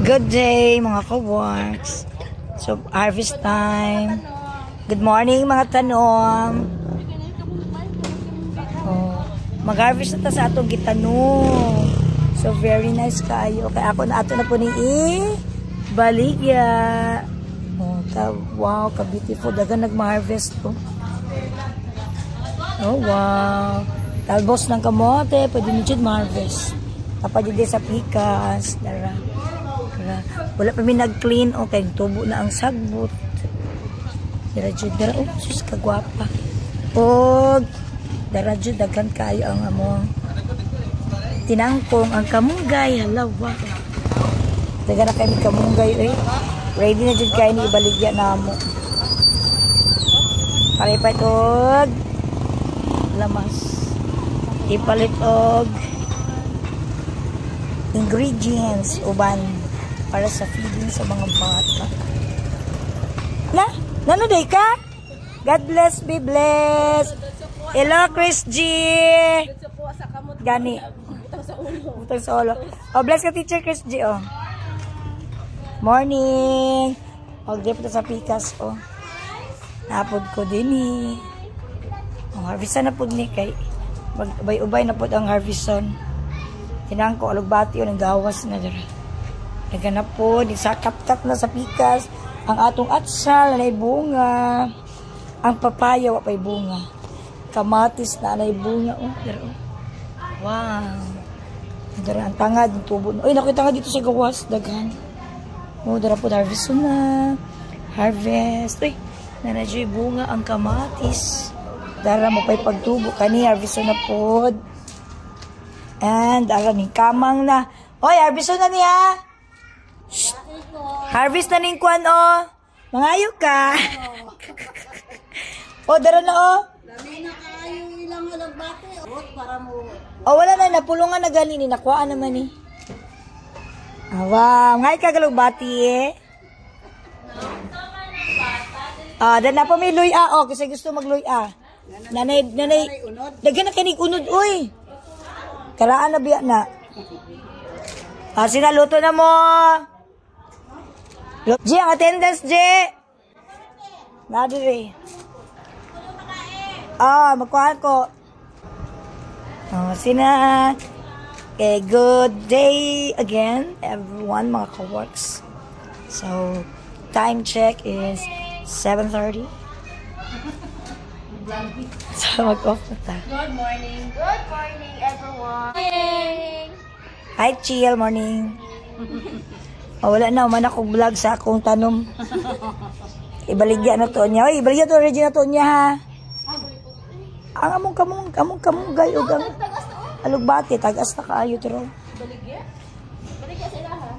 Good day mga ka-works. So harvest time. Good morning mga tanom. Oh, mag-harvest na ta sa atong gitanong. So very nice kayo. Kaya ako na ato na po ni baligya. Oh, wow, ka-beautiful. Dagan nag-harvest po. Oh, wow. Talbos ng kamote. Pwede nyo dyan ma-harvest. Kapag dyan sa pikas. Dara. Wala pa may nag-clean. Okay, tubo na ang sagbot. Dara dyan. Dara. Oh, sus, kagwapa. Og, dara dyan. Dagan kayo ang among tinangkong. Ang kamunggay. Halawa. Dagan na kayo may kamunggay. Eh. Ready na dyan kayo ni ibaligya na mo. Palipat og lamas. Ipalit og ingredients uban para sa feeding sa mga bata. Nanoday ka? God bless, be blessed. Hello, Chris G. Gani. Utang sa ulo. Oh, bless ka, teacher Chris G. Oh. Morning. Og di pa sa pikas. Oh. Napod ko din eh. Ang harvestan na po ni kay ubay-ubay na po ang harvestan. Tinang ko alugbati o ng gawas na dira. Naganap po, sakat-kat na sa pikas. Ang atong atsal na bunga. Ang papaya wa pay bunga. Kamatis na nay bunga. Oh, dira. Oh. Wow. Dira ang tangad ng tubo. Uy, nakita nga dito sa gawas. Dagan. Oh, dira po harvest na. Harvest. Uy, nanadyo'y bunga ang kamatis. Dara mo pa'y pagtubo. Kani, harvest na po. And, dara ning kamang na. Oy, harvest na niya. Shh. Harvest na ning kwan, oh. Mangayo ka. Oh, dara na, oh. Dami na kayo ilang alagbate. Oh, para mo. Oh, wala na. Napulungan na gani. Nakuhaan naman, eh. Wow. Ngay ka galugbati, eh. Dan na pa may luya. Oh, kasi gusto magluya. Nanay, daghan na kanig unod, uy. Karaan na biya na. Sinaluto na mo. G, ang attendance, G. Nadiri. Magkuhan ko. Sina. Okay, good day again, everyone, mga ka-works. So, time check is 7:30. So, mag-off na ta. Good morning. Good morning, everyone. Hi, chill. Morning. Wala na. Man akong vlog sa akong tanom. Ibaligya na to niya. Oy, ibaligya to. Regina to niya, ha. Ang among gay. Ang alugbati. Tagas na kaayo, tiro. Baligya? Baligya sila, ha?